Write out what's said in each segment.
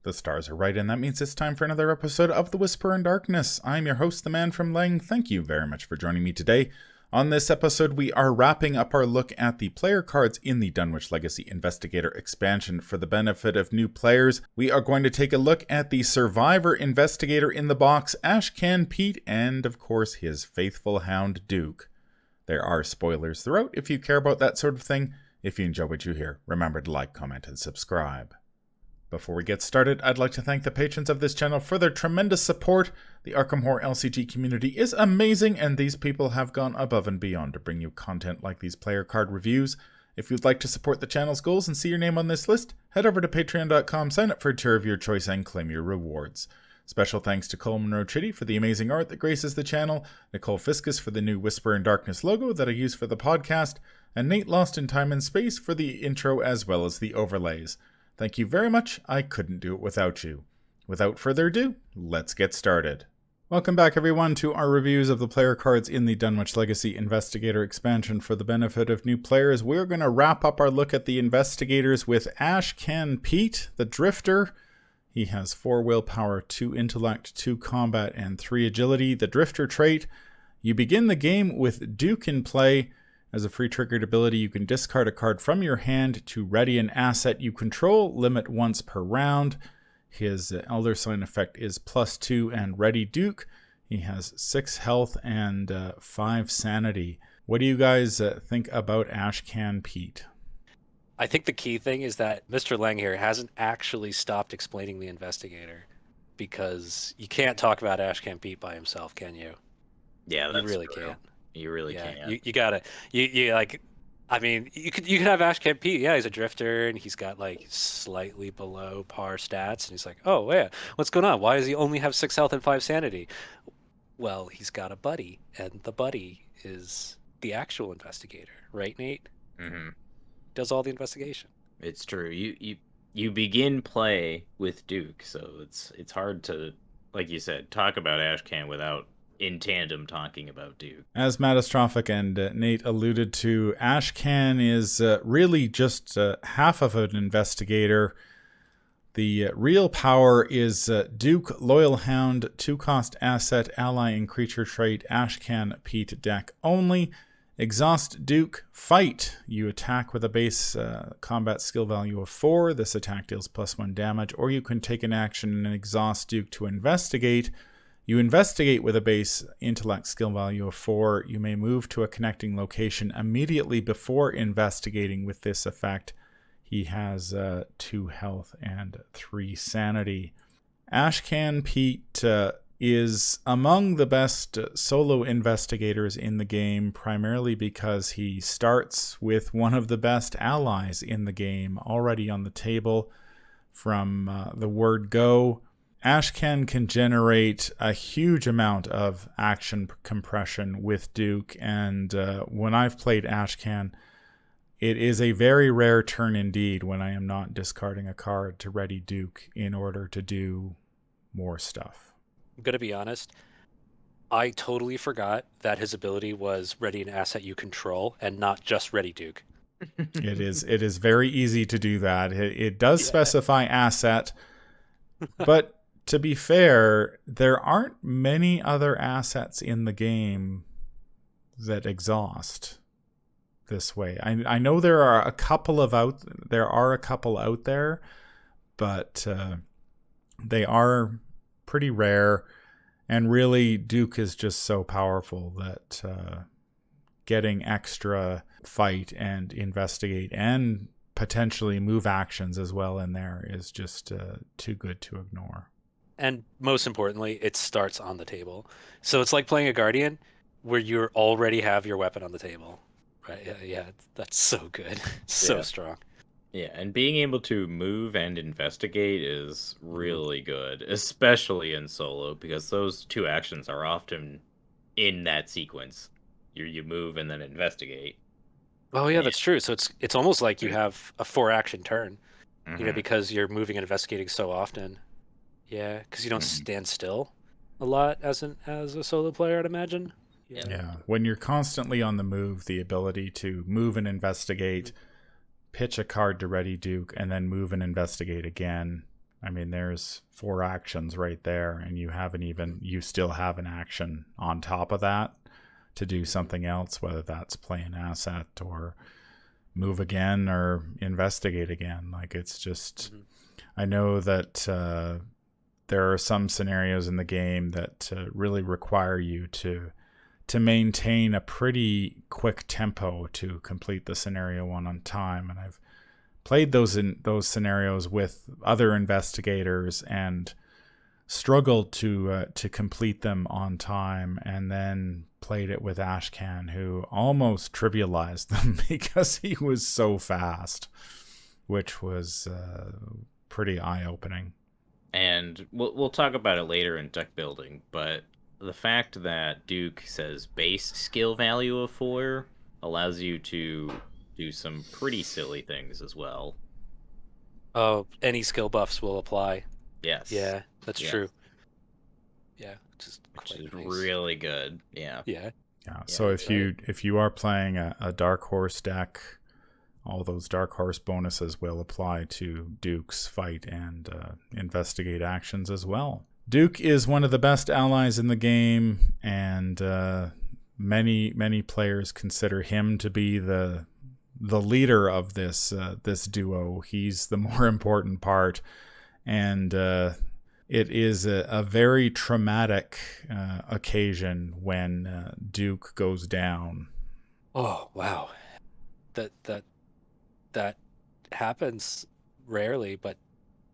The stars are right, and that means it's time for another episode of The Whisper in Darkness. I'm your host, the Man from Lang. Thank you very much for joining me today. On this episode, we are wrapping up our look at the player cards in the Dunwich Legacy Investigator expansion. For the benefit of new players, we are going to take a look at the Survivor Investigator in the box, Ashcan Pete, and of course his faithful hound, Duke. There are spoilers throughout if you care about that sort of thing. If you enjoy what you hear, remember to like, comment, and subscribe. Before we get started, I'd like to thank the patrons of this channel for their tremendous support. The Arkham Horror LCG community is amazing, and these people have gone above and beyond to bring you content like these player card reviews. If you'd like to support the channel's goals and see your name on this list, head over to patreon.com, sign up for a tier of your choice, and claim your rewards. Special thanks to Cole Monroe Chitty for the amazing art that graces the channel, Nicole Fiscus for the new Whisper in Darkness logo that I use for the podcast, and Nate Lost in Time and Space for the intro as well as the overlays. Thank you very much. I couldn't do it without you. Without further ado, let's get started. Welcome back, everyone, to our reviews of the player cards in the Dunwich Legacy Investigator expansion. For the benefit of new players, we're going to wrap up our look at the Investigators with Ashcan Pete, the Drifter. He has 4 willpower, 2 intellect, 2 combat, and 3 agility. The Drifter trait. You begin the game with Duke in play. As a free triggered ability, you can discard a card from your hand to ready an asset you control, limit once per round. His Elder Sign effect is +2 and Ready Duke. He has 6 health and 5 sanity. What do you guys think about Ashcan Pete? I think the key thing is that Mr. Lang here hasn't actually stopped explaining the Investigator, because you can't talk about Ashcan Pete by himself, can you? Yeah, that's you really true. can't. You really can't. You gotta, you like, I mean, you could have Ashcan Pete. Yeah, he's a drifter and he's got like slightly below par stats, and he's like, oh yeah, what's going on? Why does he only have 6 health and 5 sanity? Well, he's got a buddy, and the buddy is the actual Investigator, right, Nate? Mm-hmm. Does all the investigation. It's true. You begin play with Duke, so it's hard to, like you said, talk about Ashcan without in tandem talking about Duke. As Matastrophic and Nate alluded to, Ashcan is really just half of an investigator. The real power is Duke, Loyal Hound, 2-cost asset, ally and creature trait, Ashcan Pete deck only. Exhaust Duke, fight. You attack with a base combat skill value of 4. This attack deals +1 damage, or you can take an action and exhaust Duke to investigate. You investigate with a base intellect skill value of 4. You may move to a connecting location immediately before investigating with this effect. He has 2 health and 3 sanity. Ashcan Pete is among the best solo investigators in the game, primarily because he starts with one of the best allies in the game already on the table. From the word go, Ashcan can generate a huge amount of action compression with Duke, and when I've played Ashcan, it is a very rare turn indeed when I am not discarding a card to ready Duke in order to do more stuff. I'm going to be honest, I totally forgot that his ability was ready an asset you control and not just ready Duke. It is very easy to do that. It does specify asset, but to be fair, there aren't many other assets in the game that exhaust this way. I know there are a couple out there, but they are pretty rare, and really Duke is just so powerful that getting extra fight and investigate and potentially move actions as well in there is just too good to ignore. And most importantly, it starts on the table. So it's like playing a Guardian where you already have your weapon on the table. Right? Yeah, that's so good. So strong. Yeah, and being able to move and investigate is really good, especially in solo, because those 2 actions are often in that sequence. You move and then investigate. Oh yeah, that's true. So it's almost like you have a 4-action turn, because you're moving and investigating so often. Yeah, because you don't stand still a lot as a solo player, I'd imagine. Yeah, when you're constantly on the move, the ability to move and investigate, pitch a card to ready Duke, and then move and investigate again. I mean, there's 4 actions right there, and you still have an action on top of that to do something else, whether that's play an asset or move again or investigate again. Like, it's just, I know that there are some scenarios in the game that really require you to maintain a pretty quick tempo to complete the scenario one on time, and I've played those scenarios with other investigators and struggled to complete them on time, and then played it with Ashcan, who almost trivialized them because he was so fast, which was pretty eye-opening. And we'll talk about it later in deck building, but the fact that Duke says base skill value of 4 allows you to do some pretty silly things as well. Oh, any skill buffs will apply. Yes. Yeah, that's true. Yeah, which is really good. Yeah. Yeah. Yeah. So if you are playing a Dark Horse deck, all those Dark Horse bonuses will apply to Duke's fight and investigate actions as well. Duke is one of the best allies in the game, and many players consider him to be the leader of this duo. He's the more important part, and it is a very traumatic occasion when Duke goes down. Oh wow, that happens rarely, but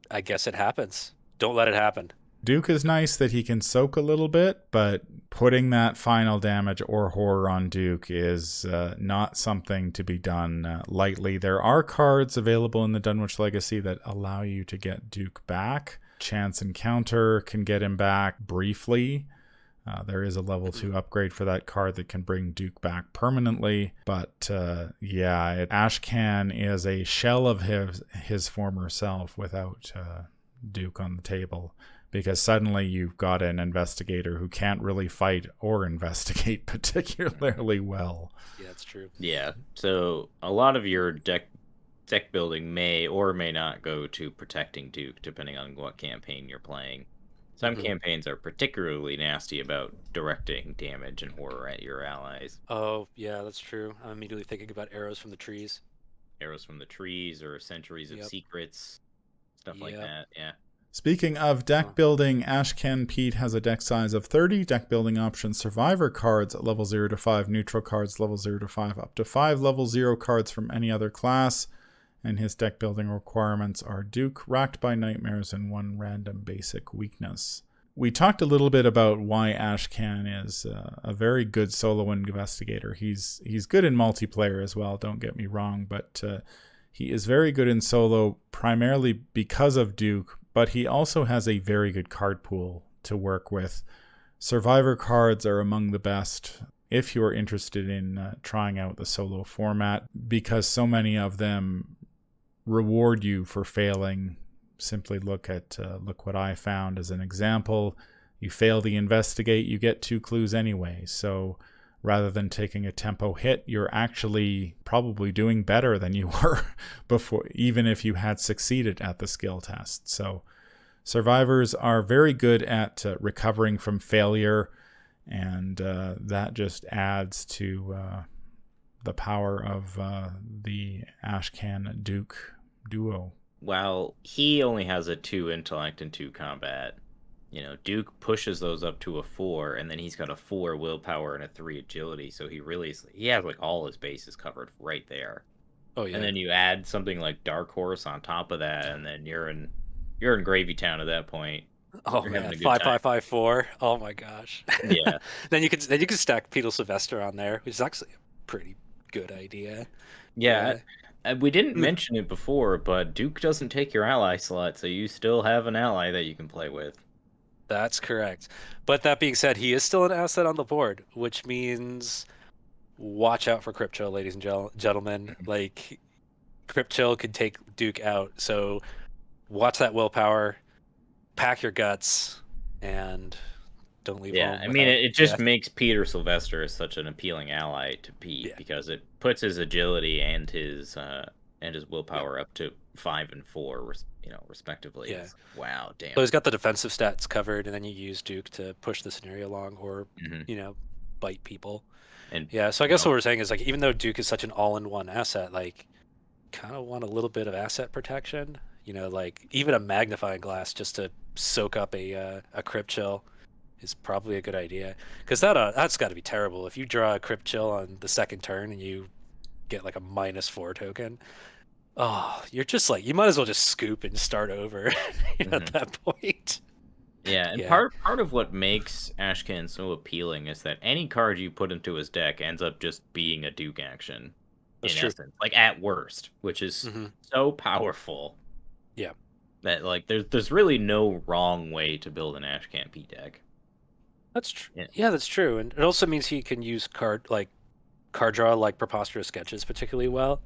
I guess it happens. Don't let it happen. Duke is nice that he can soak a little bit, but putting that final damage or horror on Duke is not something to be done lightly. There are cards available in the Dunwich Legacy that allow you to get Duke back. Chance Encounter can get him back briefly. There is a level 2 upgrade for that card that can bring Duke back permanently. But Ashcan is a shell of his former self without Duke on the table. Because suddenly you've got an investigator who can't really fight or investigate particularly well. Yeah, that's true. Yeah, so a lot of your deck building may or may not go to protecting Duke, depending on what campaign you're playing. Some campaigns are particularly nasty about directing damage and horror at your allies. Oh, yeah, that's true. I'm immediately thinking about arrows from the trees. Arrows from the trees or Centuries of Secrets, stuff like that, yeah. Speaking of deck building, Ashcan Pete has a deck size of 30. Deck building options: survivor cards at level 0 to 5, neutral cards level 0 to 5, up to 5 level 0 cards from any other class. And his deck building requirements are Duke, racked by nightmares, and 1 random basic weakness. We talked a little bit about why Ashcan is a very good solo investigator. He's good in multiplayer as well, don't get me wrong, but he is very good in solo primarily because of Duke, but he also has a very good card pool to work with. Survivor cards are among the best if you're interested in trying out the solo format, because so many of them reward you for failing. Simply look what I found as an example. You fail the investigate, you get 2 clues anyway. So rather than taking a tempo hit, you're actually probably doing better than you were before, even if you had succeeded at the skill test. So survivors are very good at recovering from failure, and that just adds to the power of the Ashcan Duke duo. While he only has a 2 intellect and 2 combat, Duke pushes those up to a 4, and then he's got a 4 willpower and a 3 agility, so he has like all his bases covered right there. Oh yeah. And then you add something like Dark Horse on top of that, and then you're in Gravy Town at that point. Oh man, 5-5-5-4. Oh my gosh. Yeah. then you can stack Peter Sylvester on there, which is actually a pretty good idea. Yeah. We didn't mention it before, but Duke doesn't take your ally slot, so you still have an ally that you can play with. That's correct. But that being said, he is still an asset on the board, which means watch out for Crypt Chill, ladies and gentlemen. Like, Crypt Chill could take Duke out, so watch that willpower, pack your guts, and don't leave home. I mean, it just makes Peter Sylvester such an appealing ally to Pete, because it puts his agility and his and his willpower up to 5 and 4, respectively. Yeah. Wow, damn. So he's got the defensive stats covered, and then you use Duke to push the scenario along, or bite people. And yeah, so I guess what we're saying is, like, even though Duke is such an all-in-one asset, like, kind of want a little bit of asset protection. Like even a magnifying glass just to soak up a crypt chill is probably a good idea. Because that's got to be terrible if you draw a crypt chill on the second turn and you get like a -4 token. Oh, you're just like, you might as well just scoop and start over at that point. Yeah, and part of what makes Ashcan so appealing is that any card you put into his deck ends up just being a Duke action. That's in true. essence, like at worst, which is so powerful. Yeah. That like there's really no wrong way to build an Ashcan P deck. That's true. Yeah, that's true. And it also means he can use card draw like Preposterous Sketches particularly well.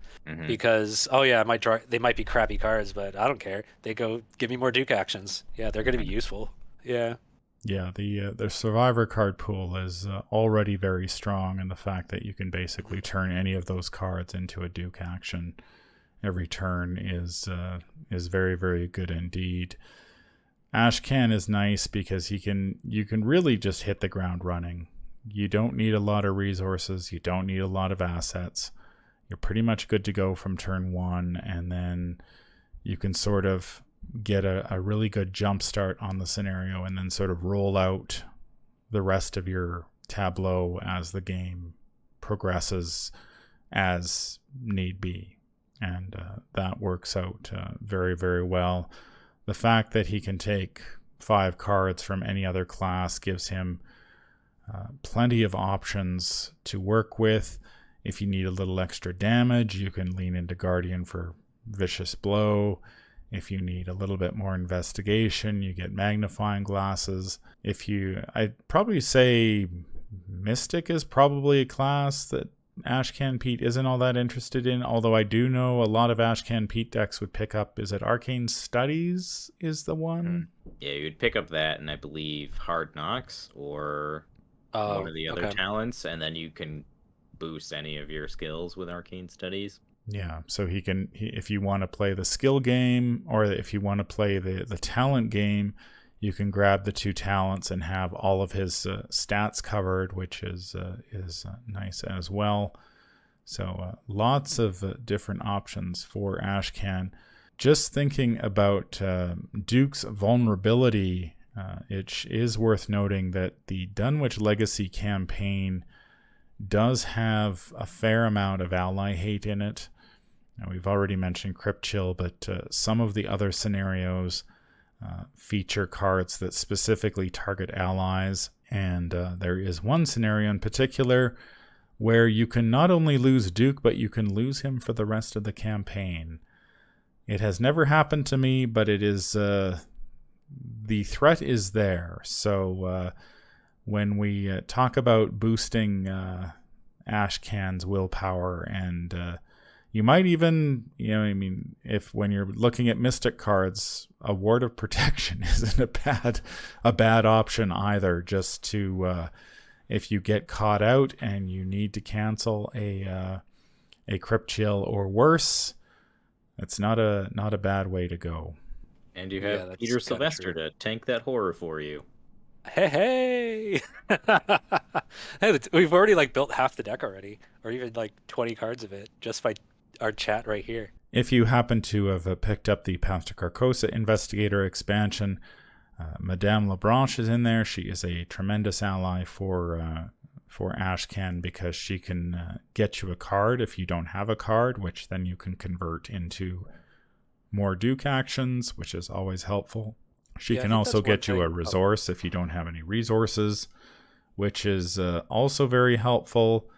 Because they might be crappy cards, but I don't care. They go give me more Duke actions. Yeah, they're gonna be useful. Yeah. Yeah, the survivor card pool is already very strong, and the fact that you can basically turn any of those cards into a Duke action every turn is very, very good indeed. Ashcan is nice because you can really just hit the ground running. You don't need a lot of resources. You don't need a lot of assets. You're pretty much good to go from turn 1, and then you can sort of get a really good jump start on the scenario and then sort of roll out the rest of your tableau as the game progresses as need be. And that works out very, very well. The fact that he can take 5 cards from any other class gives him plenty of options to work with. If you need a little extra damage, you can lean into Guardian for Vicious Blow. If you need a little bit more investigation, you get magnifying glasses. I'd probably say Mystic is probably a class that Ashcan Pete isn't all that interested in, although I do know a lot of Ashcan Pete decks would pick up, is it Arcane Studies is the one? Yeah, you'd pick up that, and I believe Hard Knocks or one of the other talents, and then you can boost any of your skills with Arcane Studies. Yeah, so if you want to play the skill game, or if you want to play the talent game, you can grab the 2 talents and have all of his stats covered, which is nice as well. So lots of different options for Ashcan. Just thinking about Duke's vulnerability, it is worth noting that the Dunwich Legacy campaign does have a fair amount of ally hate in it. Now, we've already mentioned Crypt Chill, but some of the other scenarios feature cards that specifically target allies, and there is one scenario in particular where you can not only lose Duke, but you can lose him for the rest of the campaign. It has never happened to me, but it is the threat is there. So when we talk about boosting Ashcan's willpower, and you might even, if when you're looking at Mystic cards, a Ward of Protection isn't a bad option either. Just to, if you get caught out and you need to cancel a Crypt Chill or worse, it's not a bad way to go. And you have Peter Sylvester to tank that horror for you. Hey! Hey, we've already built half the deck already, or even 20 cards of it just by our chat right here. If you happen to have picked up the Path to Carcosa Investigator expansion, Madame Labranche is in there. She is a tremendous ally for Ashcan because she can get you a card if you don't have a card, which then you can convert into more Duke actions, which is always helpful. She can also get you a resource if you don't have any resources, which is also very helpful.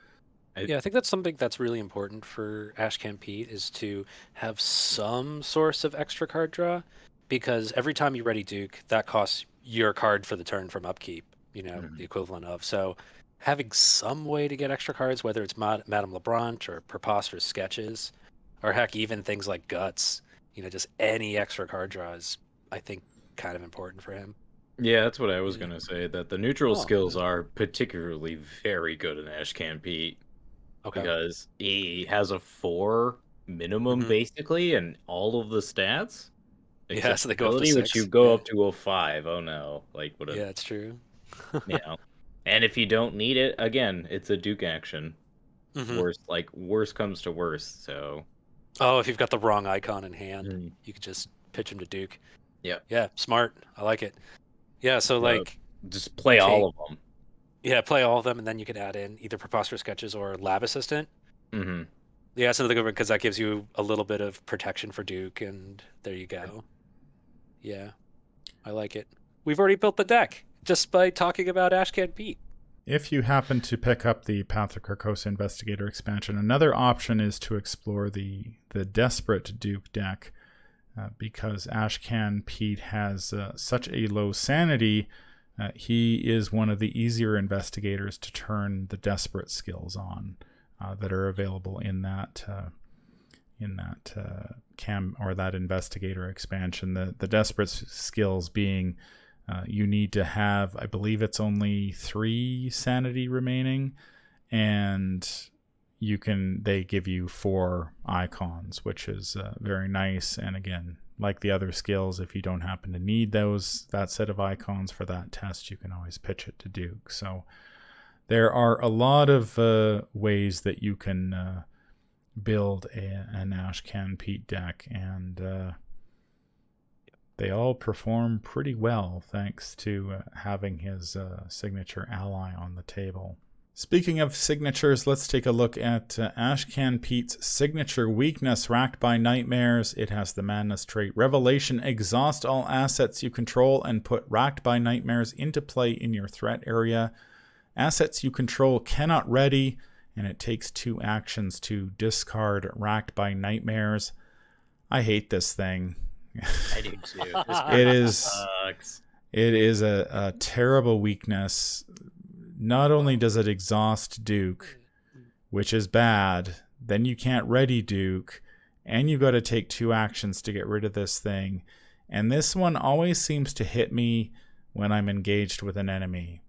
Yeah, I think that's something that's really important for Ashcan Pete, is to have some source of extra card draw, because every time you ready Duke, that costs your card for the turn from upkeep, the equivalent of. So having some way to get extra cards, whether it's Madame Labranche or Preposterous Sketches, or heck, even things like Guts, just any extra card draw is, I think, kind of important for him. Yeah, that's what I was going to say, that the neutral skills are particularly very good in Ashcan Pete. Okay. Because he has a 4 minimum basically, and all of the stats. Yeah, so they go up to Ability, which 6. you go Yeah. up to a 5. Oh no! Like what a Yeah, it's true. And if you don't need it, again, it's a Duke action. Mhm. Worst comes to worst. So Oh, if you've got the wrong icon in hand, Mm. you could just pitch him to Duke. Yep. Yeah, smart. I like it. Yeah, so like just play take- all of them. yeah, play all of them, and then you can add in either Preposterous Sketches or Lab Assistant. Mm-hmm. Yeah, it's another good one because that gives you a little bit of protection for Duke, and there you go. Yeah, I like it. We've already built the deck just by talking about Ashcan Pete. If you happen to pick up the Path of Carcosa Investigator expansion, another option is to explore the Desperate Duke deck, because Ashcan Pete has such a low sanity. He is one of the easier investigators to turn the desperate skills on that are available in that that investigator expansion. The desperate skills being you need to have, I believe it's only 3 sanity remaining, and they give you 4 icons, which is very nice. And again, like the other skills, if you don't happen to need that set of icons for that test, you can always pitch it to Duke. So there are a lot of ways that you can build an Ashcan Pete deck, and they all perform pretty well thanks to having his signature ally on the table. Speaking of signatures, let's take a look at Ashcan Pete's signature weakness, Racked by Nightmares. It has the Madness trait, Revelation. Exhaust all assets you control and put Racked by Nightmares into play in your threat area. Assets you control cannot ready, and it takes 2 actions to discard Racked by Nightmares. I hate this thing. I do too. It is a terrible weakness. Not only does it exhaust Duke, which is bad, then you can't ready Duke, and you got to take 2 actions to get rid of this thing. And this one always seems to hit me when I'm engaged with an enemy,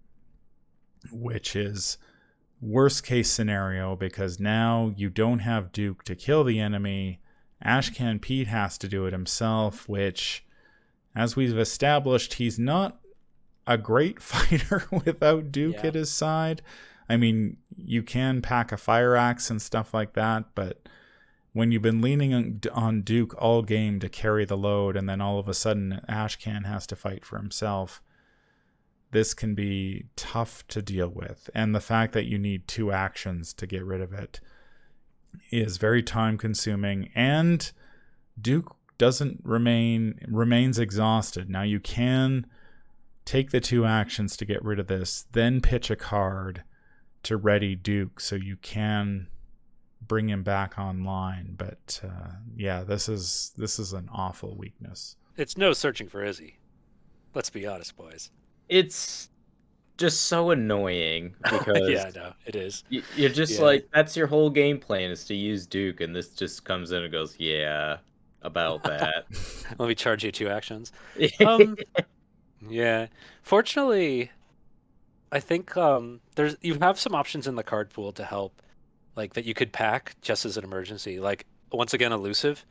which is worst case scenario, because now you don't have Duke to kill the enemy. Ashcan Pete has to do it himself, which, as we've established, he's not a great fighter without Duke at his side. I mean, you can pack a fire axe and stuff like that, but when you've been leaning on Duke all game to carry the load, and then all of a sudden Ashcan has to fight for himself, this can be tough to deal with. And the fact that you need 2 actions to get rid of it is very time consuming, and Duke remains exhausted. Now you can take the 2 actions to get rid of this, then pitch a card to ready Duke so you can bring him back online. But this is an awful weakness. It's no searching for Izzy. Let's be honest, boys. It's just so annoying because yeah, no, it is. You're just like, that's your whole game plan is to use Duke, and this just comes in and goes, yeah, about that. Let me charge you 2 actions. Yeah. Fortunately, I think you have some options in the card pool to help, like that you could pack just as an emergency. Like, once again, elusive.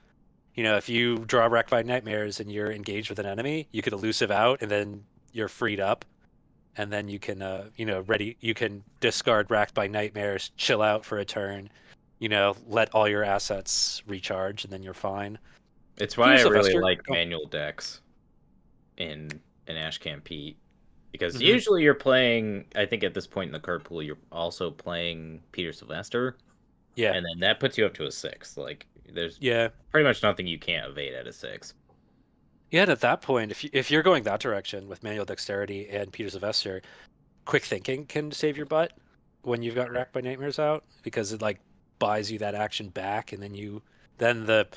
You know, if you draw Wrecked by Nightmares and you're engaged with an enemy, you could elusive out, and then you're freed up, and then you can you can discard Racked by Nightmares, chill out for a turn, let all your assets recharge, and then you're fine. It's why I really like manual decks in Ashcan Pete, because usually you're playing, I think at this point in the card pool, you're also playing Peter Sylvester. Yeah. And then that puts you up to a 6. Like, there's pretty much nothing you can't evade at a 6. Yeah, and at that point, if you're going that direction with Manual Dexterity and Peter Sylvester, Quick Thinking can save your butt when you've got Racked by Nightmares out, because it like buys you that action back, and then the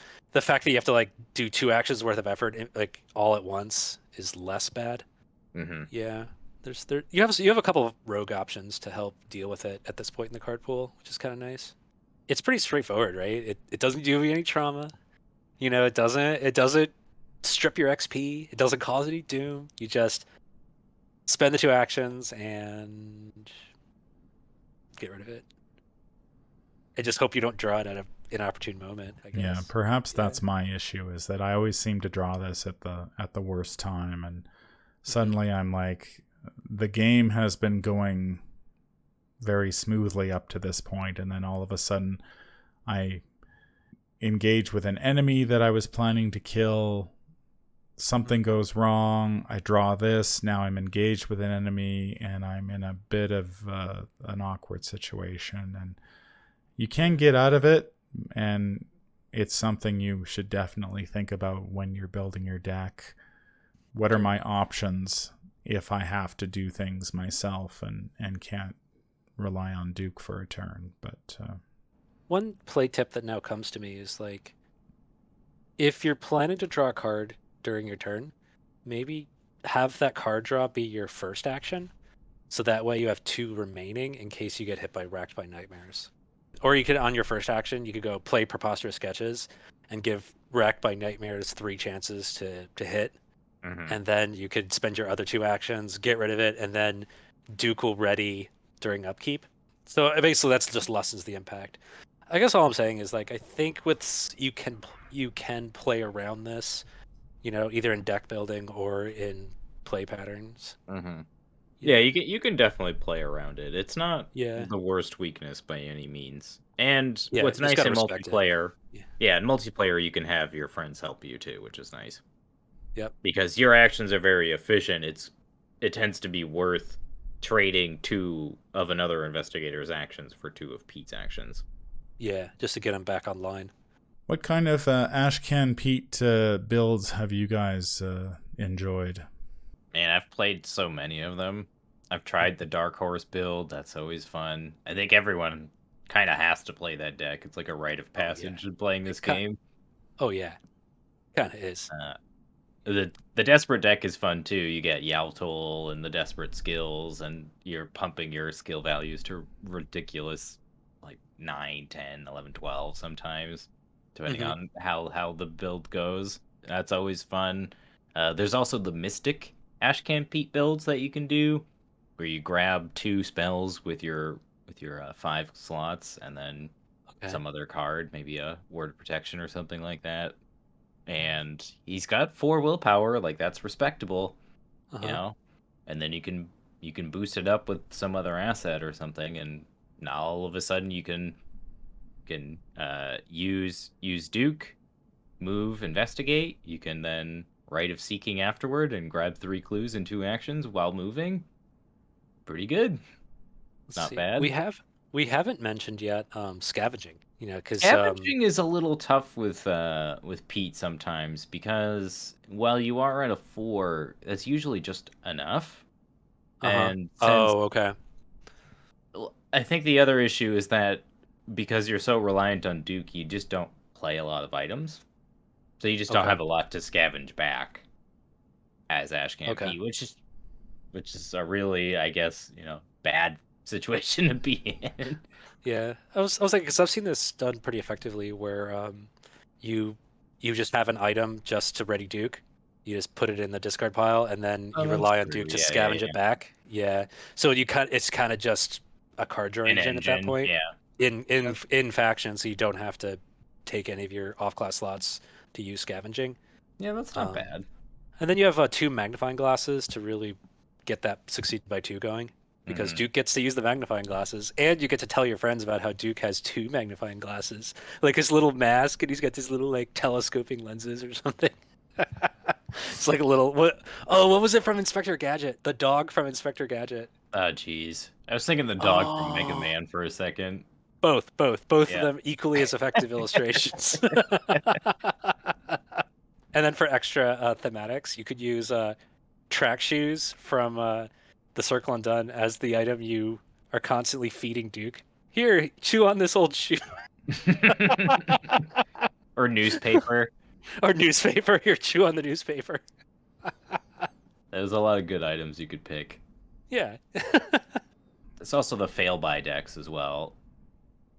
fact that you have to like do 2 actions worth of effort like all at once is less bad. Yeah, you have a couple of rogue options to help deal with it at this point in the card pool, which is kind of nice. It's pretty straightforward, right? It doesn't do you any trauma. It doesn't strip your XP. It doesn't cause any doom. You just spend the 2 actions and get rid of it. And just hope you don't draw it out of inopportune moment, I guess. Yeah, perhaps that's my issue, is that I always seem to draw this at the worst time, and suddenly I'm like, the game has been going very smoothly up to this point, and then all of a sudden I engage with an enemy that I was planning to kill. Something goes wrong. I draw this. Now I'm engaged with an enemy, and I'm in a bit of an awkward situation. And you can get out of it, and it's something you should definitely think about when you're building your deck. What are my options if I have to do things myself and can't rely on Duke for a turn? But one play tip that now comes to me is like, if you're planning to draw a card during your turn, maybe have that card draw be your first action, so that way you have 2 remaining in case you get hit by Racked by Nightmares. Or you could, on your first action, you could go play Preposterous Sketches and give Racked by Nightmares 3 chances to hit, and then you could spend your other 2 actions, get rid of it, and then Duke will ready during upkeep. So basically that's just lessens the impact. I guess all I'm saying is, like, I think with you can play around this, either in deck building or in play patterns. Yeah, you can definitely play around it. It's not Yeah. the worst weakness by any means. And Yeah, what's you just nice gotta in respect it. multiplayer, Yeah. in multiplayer you can have your friends help you too, which is nice. Yep. Because your actions are very efficient. It tends to be worth trading 2 of another investigator's actions for 2 of Pete's actions. Yeah, just to get them back online. what kind of Ashcan Pete builds have you guys enjoyed? Man, I've played so many of them. I've tried the Dark Horse build. That's always fun. I think everyone kind of has to play that deck. It's like a rite of passage in playing this game. Oh yeah, kind of is. The Desperate deck is fun too. You get Yowtol and the Desperate skills, and you're pumping your skill values to ridiculous, like 9, 10, 11, 12 sometimes, depending on how the build goes. That's always fun. There's also the Mystic Ashcan Pete builds that you can do, where you grab 2 spells with your 5 slots, and then some other card, maybe a Word of Protection or something like that. And he's got 4 willpower, like that's respectable, And then you can boost it up with some other asset or something, and now all of a sudden you can use Duke, move, investigate. You can then Rite of Seeking afterward and grab 3 clues in 2 actions while moving. Pretty good. Not bad. We haven't mentioned yet scavenging. Because Scavenging is a little tough with Pete sometimes, because while you are at a 4, that's usually just enough. And okay. I think the other issue is that because you're so reliant on Duke, you just don't play a lot of items, so you just don't have a lot to scavenge back as Ashcan Pete, which is a really, I guess, bad situation to be in. Yeah, I was like, because I've seen this done pretty effectively, where you just have an item just to ready Duke. You just put it in the discard pile, and then you rely on Duke to scavenge it back. Yeah, so it's kind of just a card draw engine at that point. Yeah. In faction, so you don't have to take any of your off-class slots to use scavenging. Yeah, that's not bad. And then you have 2 magnifying glasses to really get that succeed by 2 going. Because Duke gets to use the magnifying glasses, and you get to tell your friends about how Duke has 2 magnifying glasses, like his little mask, and he's got these little like telescoping lenses or something. It's like a little what was it from Inspector Gadget? The dog from Inspector Gadget. Oh, jeez. I was thinking the dog from Mega Man for a second. Both of them equally as effective illustrations. And then for extra thematics, you could use track shoes from the Circle Undone as the item you are constantly feeding Duke. Here, chew on this old shoe. Or newspaper. Here, chew on the newspaper. There's a lot of good items you could pick. Yeah. It's also the fail by decks as well.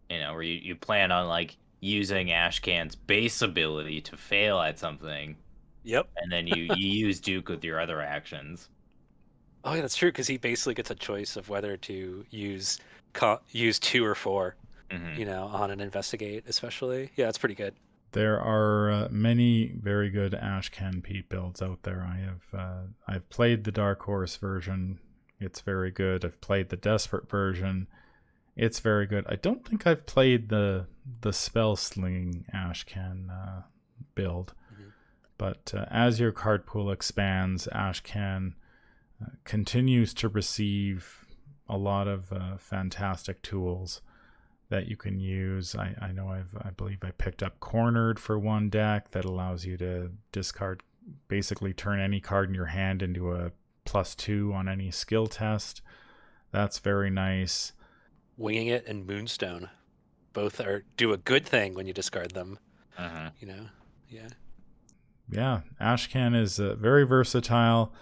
Where you plan on like using Ashcan's base ability to fail at something. Yep. And then you use Duke with your other actions. Oh yeah, that's true, because he basically gets a choice of whether to use 2 or 4. on an Investigate, especially. Yeah, it's pretty good. There are many very good Ashcan Pete builds out there. I've played the Dark Horse version. It's very good. I've played the Desperate version. It's very good. I don't think I've played the Spell Slinging Ashcan build. But as your card pool expands, Ashcan continues to receive a lot of fantastic tools that you can use. I know I believe I picked up Cornered for one deck that allows you to discard, basically turn any card in your hand into a +2 on any skill test. That's very nice. Winging It and Moonstone both do a good thing when you discard them. Yeah, Ashcan is very versatile.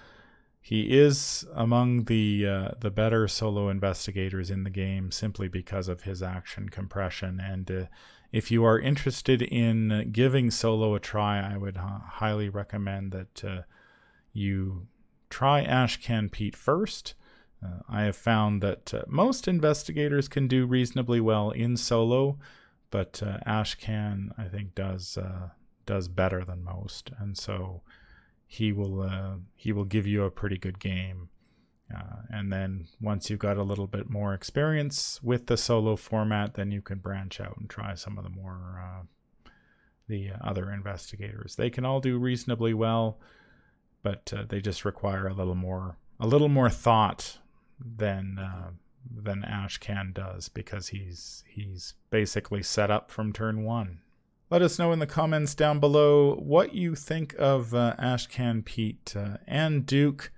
He is among the better solo investigators in the game simply because of his action compression. And if you are interested in giving solo a try, I would highly recommend that you try Ashcan Pete first. I have found that most investigators can do reasonably well in solo, but Ashcan, I think, does better than most, and so he will give you a pretty good game. And then once you've got a little bit more experience with the solo format, then you can branch out and try some of the more the other investigators. They can all do reasonably well, but they just require a little more thought than Ashcan does, because he's basically set up from turn one. Let us know in the comments down below what you think of Ashcan Pete and Duke.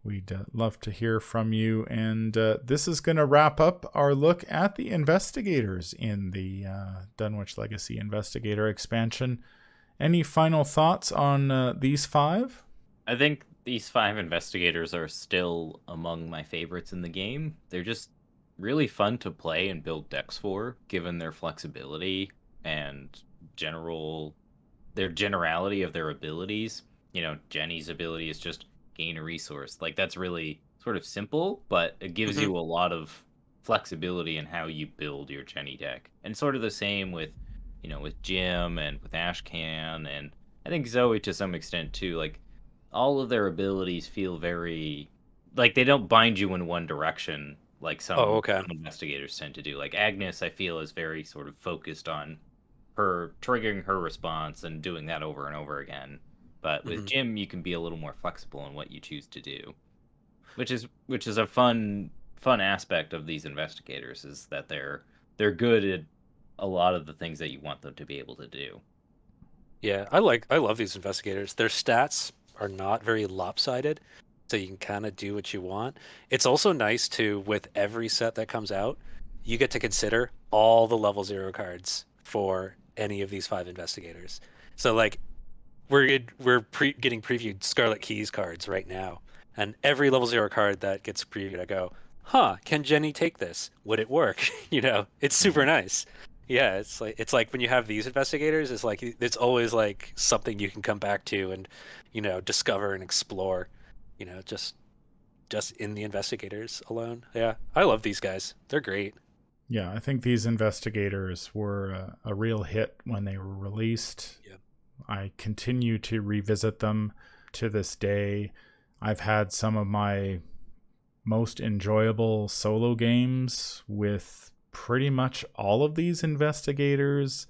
We'd love to hear from you. And this is going to wrap up our look at the investigators in the Dunwich Legacy Investigator expansion. Any final thoughts on these 5? I think these 5 investigators are still among my favorites in the game. They're just really fun to play and build decks for, given their flexibility and their generality of their abilities. Jenny's ability is just gain a resource. Like, that's really sort of simple, but it gives you a lot of flexibility in how you build your Jenny deck. And sort of the same with Jim and with Ashcan, and I think Zoe to some extent too. Like, all of their abilities feel very, like, they don't bind you in one direction like some investigators tend to do. Like Agnes, I feel, is very sort of focused on her triggering her response and doing that over and over again. But with Jim, you can be a little more flexible in what you choose to do, which is a fun aspect of these investigators, is that they're good at a lot of the things that you want them to be able to do. Yeah, I love these investigators. Their stats are not very lopsided, so you can kind of do what you want. It's also nice to, with every set that comes out, you get to consider all the level 0 cards for any of these 5 investigators. So like, we're getting previewed Scarlet Keys cards right now, and every level 0 card that gets previewed, I go, can Jenny take this? Would it work? It's super nice. Yeah, it's like when you have these investigators, it's always like something you can come back to and discover and explore, just in the investigators alone. Yeah, I love these guys. They're great. Yeah, I think these investigators were a real hit when they were released. Yeah. I continue to revisit them to this day. I've had some of my most enjoyable solo games with pretty much all of these investigators.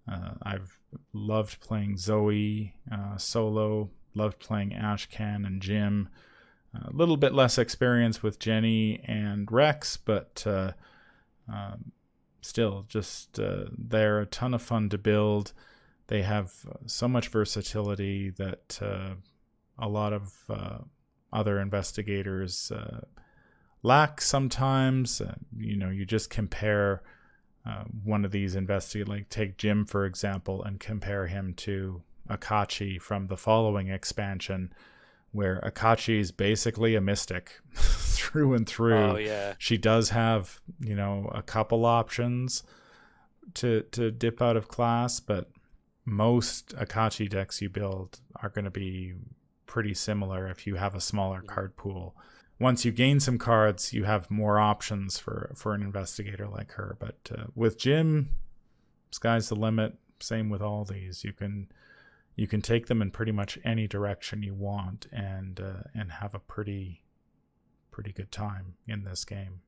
I've loved playing Zoe solo, loved playing Ashcan and Jim. A little bit less experience with Jenny and Rex, but still, just they're a ton of fun to build. They have so much versatility that a lot of other investigators lack sometimes. You just compare one of these investigators, like take Jim, for example, and compare him to Akachi from the following expansion, where Akachi is basically a mystic through and through. Oh, yeah. She does have, a couple options to dip out of class, but most Akachi decks you build are going to be pretty similar if you have a smaller card pool. once you gain some cards, you have more options for an investigator like her. But with Jim, sky's the limit. Same with all these. You can take them in pretty much any direction you want and have a pretty good time in this game.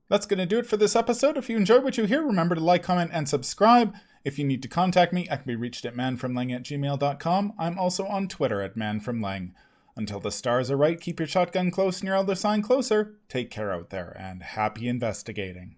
That's going to do it for this episode. If you enjoyed what you hear, remember to like, comment, and subscribe. If you need to contact me, I can be reached at manfromlang@gmail.com. I'm also on Twitter at manfromlang. Until the stars are right, keep your shotgun close and your elder sign closer. Take care out there, and happy investigating.